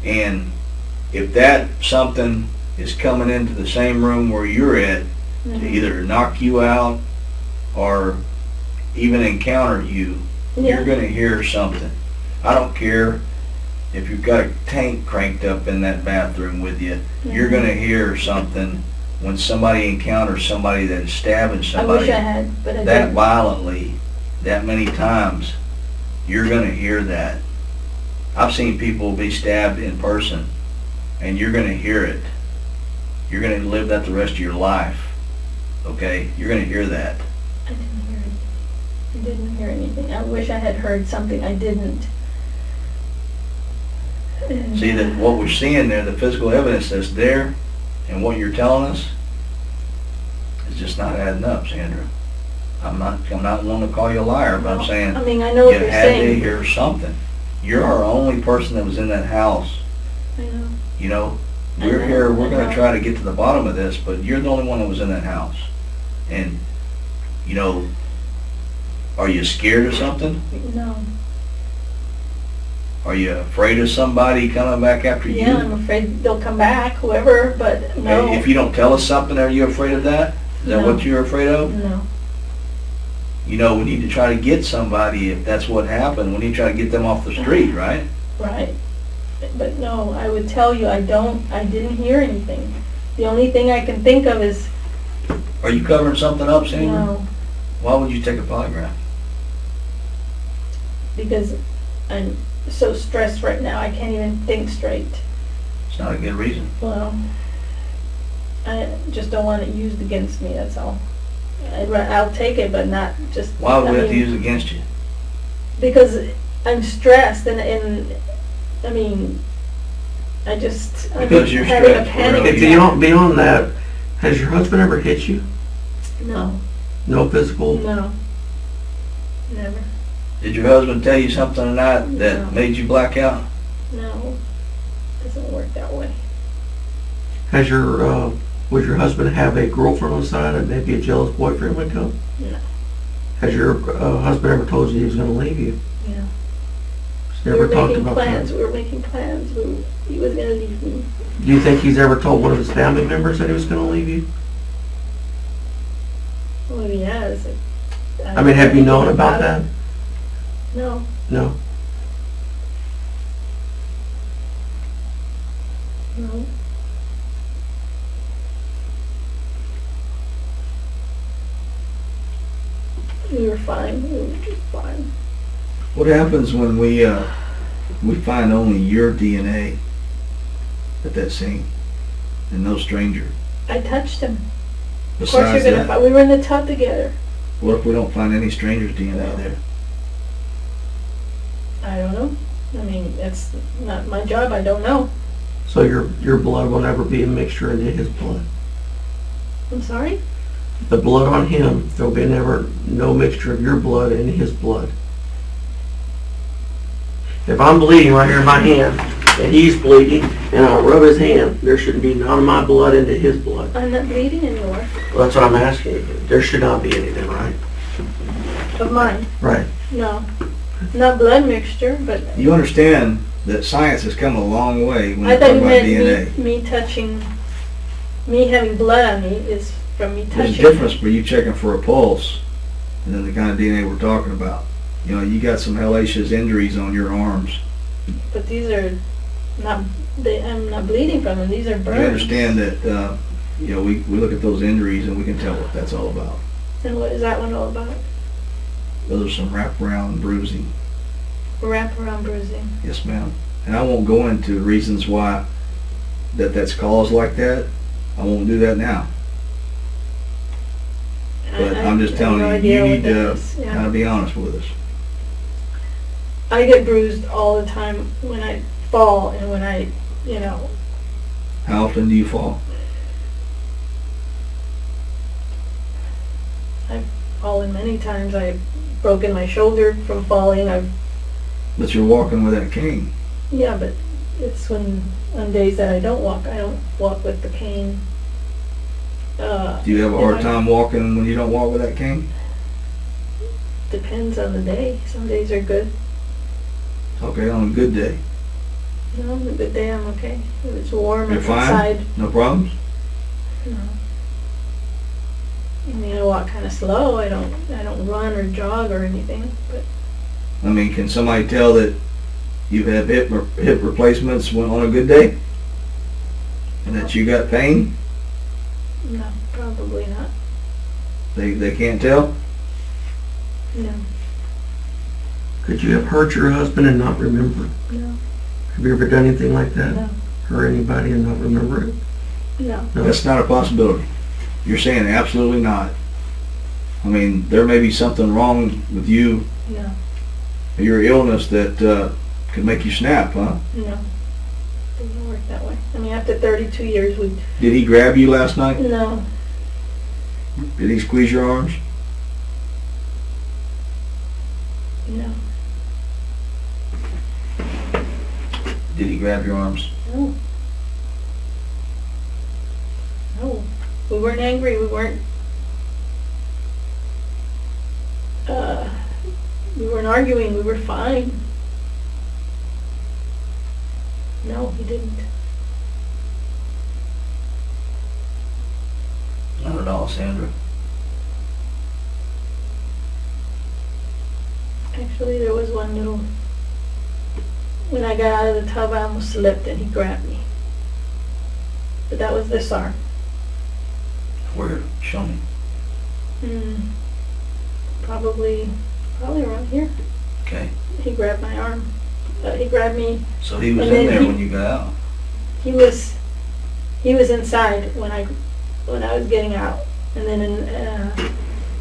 And if that something is coming into the same room where you're at to either knock you out or even encounter you, you're going to hear something. I don't care if you've got a tank cranked up in that bathroom with you, you're going to hear something when somebody encounters somebody that is stabbing somebody I wish I had, but I that didn't. violently, that many times. You're going to hear that. I've seen people be stabbed in person, and you're going to hear it. You're going to live that the rest of your life. Okay? You're going to hear that. I didn't hear anything. I didn't hear anything. I wish I had heard something. I didn't. And, See, that what we're seeing there, the physical evidence that's there, and what you're telling us, is just not adding up, Sandra. I'm not wanting to call you a liar, but I'm saying I mean, I know what you you're had to saying. hear something. You're our only person that was in that house. I know. You know, I we're know, here, we're I going know. to try to get to the bottom of this, but you're the only one that was in that house. And, you know, are you scared of something? No. Are you afraid of somebody coming back after you? Yeah, I'm afraid they'll come back, whoever, but no. If you don't tell us something, are you afraid of that? Is that No. what you're afraid of? No. You know, we need to try to get somebody, if that's what happened, we need to try to get them off the street, right? Right. But no, I would tell you, I didn't hear anything. The only thing I can think of is, Are you covering something up, Sandra? no, Why would you take a polygraph? because I'm so stressed right now, I can't even think straight. It's not a good reason. Well, I just don't want it used against me, that's all. I'll take it, but not just... Why would I we have to mean, use it against you? Because I'm stressed, and I mean, Because you're having a stressed, panic really. attack. Beyond that, has your husband ever hit you? No, No physical? no, never, Did your husband tell you something tonight that No. made you black out? no, doesn't work that way. Has would your husband have a girlfriend on the side and maybe a jealous boyfriend would come? No. Has your husband ever told you he was going to leave you? Yeah. He's We never were talked making about plans, that. we were making plans, he was gonna leave me. Do you think he's ever told one of his family members that he was going to leave you? Well, he has. I mean, have you known about that? No. No. No. We were fine, we were just fine. What happens when we find only your DNA at that scene and no stranger? I touched him. Of course Besides you're gonna that, find, we were in the tub together. what if we don't find any stranger's DNA there? I don't know. I mean, it's not my job, I don't know. So your blood will never be a mixture into his blood. I'm sorry? The blood on him, there'll be no mixture of your blood and his blood. If I'm bleeding right here in my hand, and he's bleeding, and I rub his hand, there shouldn't be none of my blood into his blood. I'm not bleeding anymore. Well, that's what I'm asking you. There should not be anything, right? Of mine, Right. no. Not blood mixture, but You understand that science has come a long way when I you thought talk you about meant DNA. me touching, me having blood on me is from me touching. There's a difference for you checking for a pulse and then the kind of DNA we're talking about. You know, you got some hellacious injuries on your arms. But these are not, I'm not bleeding from them, these are burns. You understand that you know, we look at those injuries and we can tell what that's all about. And what is that one all about? Those are some wraparound bruising. Wraparound bruising. Yes, ma'am. And I won't go into reasons why that's caused like that. I won't do that now. But I'm just telling no you, idea you what need that to is. Yeah. kind of be honest with us. I get bruised all the time when I fall and when I, you know, How often do you fall? I've fallen many times. I've broken my shoulder from falling. But you're walking with that cane. Yeah, but it's on days that I don't walk with the cane. Do you have a hard time walking when you don't walk with that cane? Depends on the day. Some days are good. Okay, on a good day. No, on a good day I'm okay. If it's warm You're fine? outside, No problems? no. I mean, I walk kind of slow. I don't run or jog or anything. But I mean, can somebody tell that you've had hip replacements on a good day? And that you got pain? no, probably not. They can't tell? No, Could you have hurt your husband and not remember? no, Have you ever done anything like that? no, Hurt anybody and not remember it? no. No. That's not a possibility. You're saying absolutely not. I mean, there may be something wrong with you, No, your illness that could make you snap, huh? no. Doesn't work that way. I mean, after 32 years, Did he grab you last night? no, Did he squeeze your arms? no, Did he grab your arms? no. No, we weren't angry. We weren't arguing. We were fine. No, he didn't. Not at all, Sandra. Actually, there was one little. When I got out of the tub, I almost slipped and he grabbed me. But that was this arm. Where? Show me. Probably around here. Okay. He grabbed my arm. He grabbed me. So he was And in then there he- when you got out. He was inside when I was getting out, and then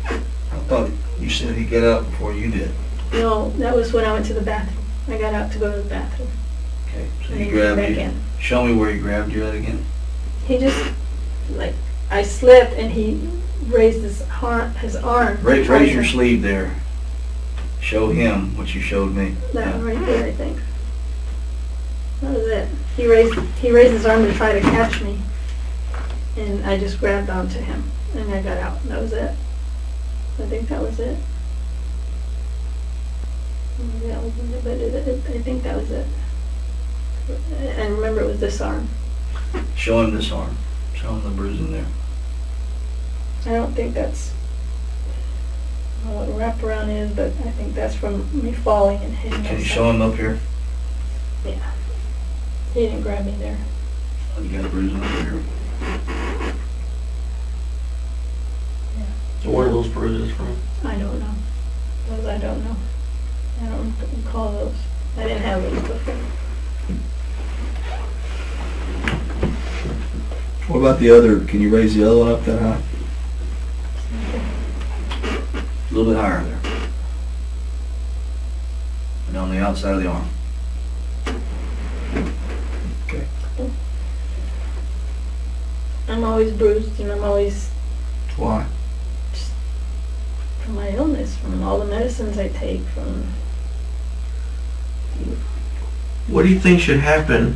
I thought you said he got out before you did. no, that was when I went to the bathroom. I got out to go to the bathroom. Okay. So And he then grabbed came you. back in. Show me where he grabbed you at again. He just I slipped and he raised his arm. Raise your sleeve there. Show him what you showed me. That one right there, I think. That was it. He raised his arm to try to catch me, and I just grabbed onto him, and I got out. That was it. I think that was it. Yeah, but I think that was it. And remember, it was this arm. Show him this arm. Show him the bruising there. I don't think that's what wraparound is, but I think that's from me falling and hitting Can you myself. show him up here? Yeah. He didn't grab me there. Oh, you got a bruising over here. So where are those bruises from? I don't know. Those I don't know. I don't recall those. I didn't have those before. What about the other? Can you raise the other one up that high? A little bit higher there. And on the outside of the arm. Okay. I'm always bruised, and I'm always Why? from my illness, from all the medicines I take, from What do you think should happen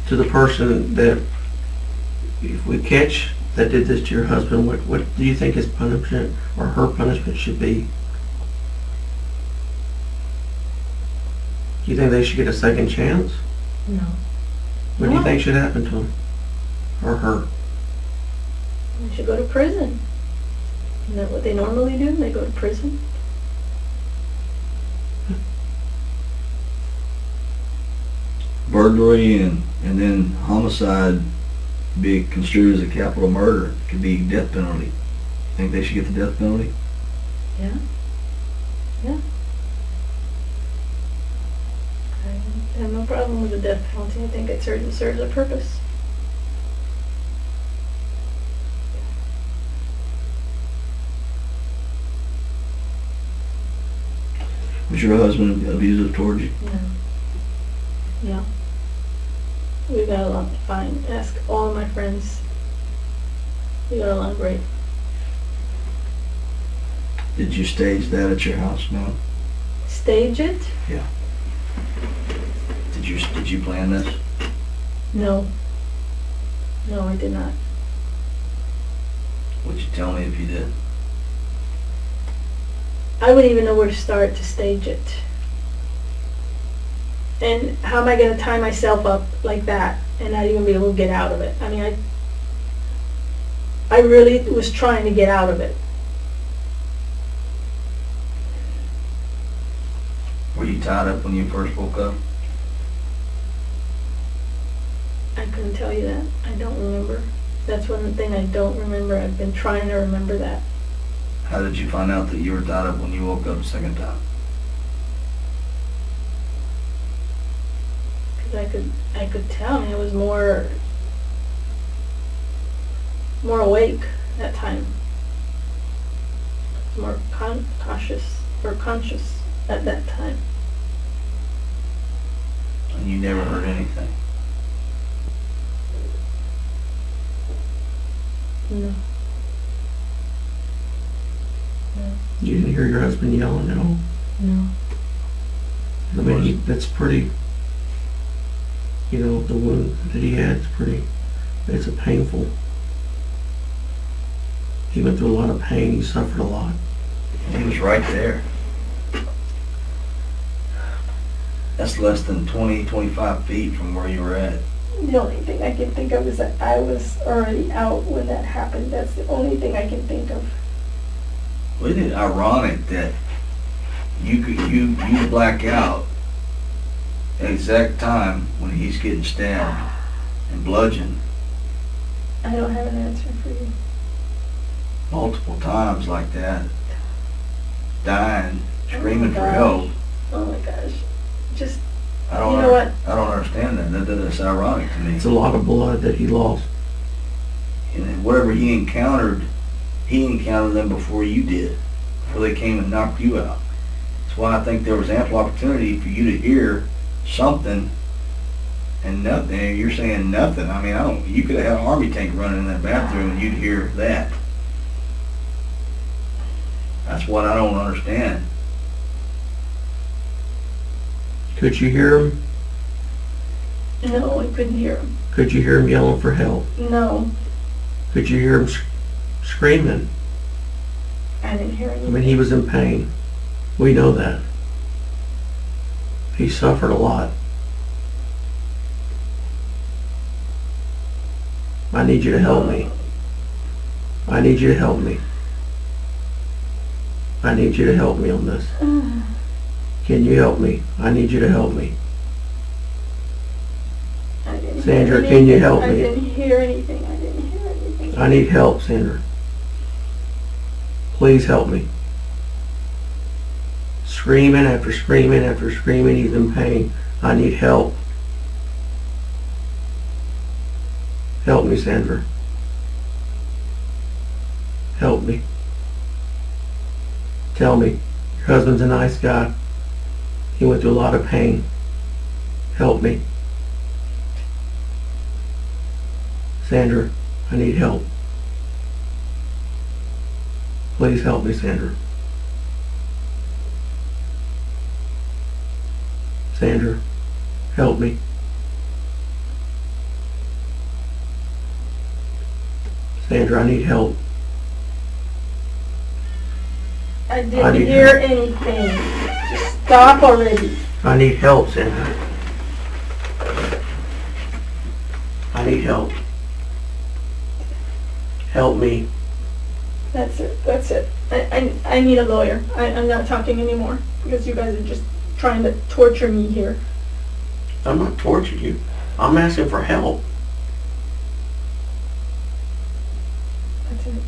to the person that, if we catch that did this to your husband, what do you think his punishment or her punishment should be? Do you think they should get a second chance? no. What do you No. think should happen to him or her? They should go to prison. Isn't that what they normally do? They go to prison. Burglary and then homicide be construed as a capital murder. It could be death penalty. Think they should get the death penalty? Yeah. Yeah. I have no problem with the death penalty. I think it serves a purpose. Was your husband abusive towards you? No. Yeah. We got along fine. Ask all of my friends. We got along great. Did you stage that at your house, no? Stage it? Yeah. Did you plan this? No. No, I did not. Would you tell me if you did? I wouldn't even know where to start to stage it. And how am I going to tie myself up like that and not even be able to get out of it? I mean, I really was trying to get out of it. Were you tied up when you first woke up? I couldn't tell you that. I don't remember. That's one thing I don't remember. I've been trying to remember that. How did you find out that you were tied up when you woke up the second time? Because I could tell. I mean, I was more awake that time. More cautious or conscious at that time. And you never heard anything? No. No. You didn't hear your husband yelling at all? No. I mean, that's pretty, you know, the wound that he had is pretty, it's a painful. He went through a lot of pain, he suffered a lot. He was right there. That's less than 20, 25 feet from where you were at. The only thing I can think of is that I was already out when that happened. That's the only thing I can think of. Isn't it ironic that you black out at the exact time when he's getting stabbed and bludgeoned I don't have an answer for you. multiple times like that, dying, Oh screaming my for gosh. help? Oh my gosh. Just, I don't you know what? I don't understand that. That's ironic to me. It's a lot of blood that he lost. And whatever he encountered them before you did, before they came and knocked you out. That's why I think there was ample opportunity for you to hear something and nothing. And you're saying nothing. I mean, you could have had an army tank running in that bathroom and you'd hear that. That's what I don't understand. Could you hear him? No, I couldn't hear him. Could you hear him yelling for help? No, Could you hear him screaming? I didn't hear I anything. mean, he was in pain. We know that. He suffered a lot. I need you to help me. I need you to help me. I need you to help me on this. Can you help me? I need you to help me. I didn't hear Sandra, anything. can you help I me? didn't hear anything. I didn't hear anything. I need help, Sandra. Please help me. Screaming after screaming after screaming, he's in pain. I need help. Help me, Sandra. Help me. Tell me, your husband's a nice guy. He went through a lot of pain. Help me. Sandra, I need help. Please help me, Sandra. Sandra, help me. Sandra, I need help. I I didn't need hear anything. Just stop already. I need help, Sandra. I need help. Help me. That's it. That's it. I need a lawyer. I'm not talking anymore because you guys are just trying to torture me here. I'm not torturing you. I'm asking for help. That's it.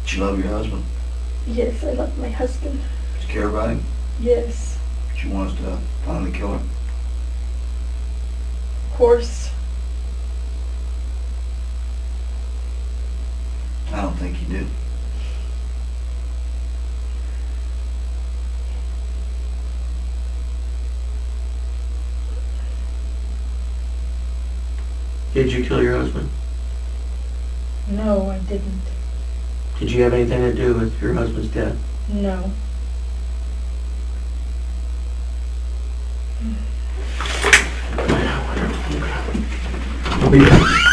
Do you love your husband? Yes, I love my husband. Do you care about him? Yes, Do you want us to finally kill him? of course. I don't think you do. Did you kill your husband? No, I didn't. Did you have anything to do with your husband's death? No. I'll be back.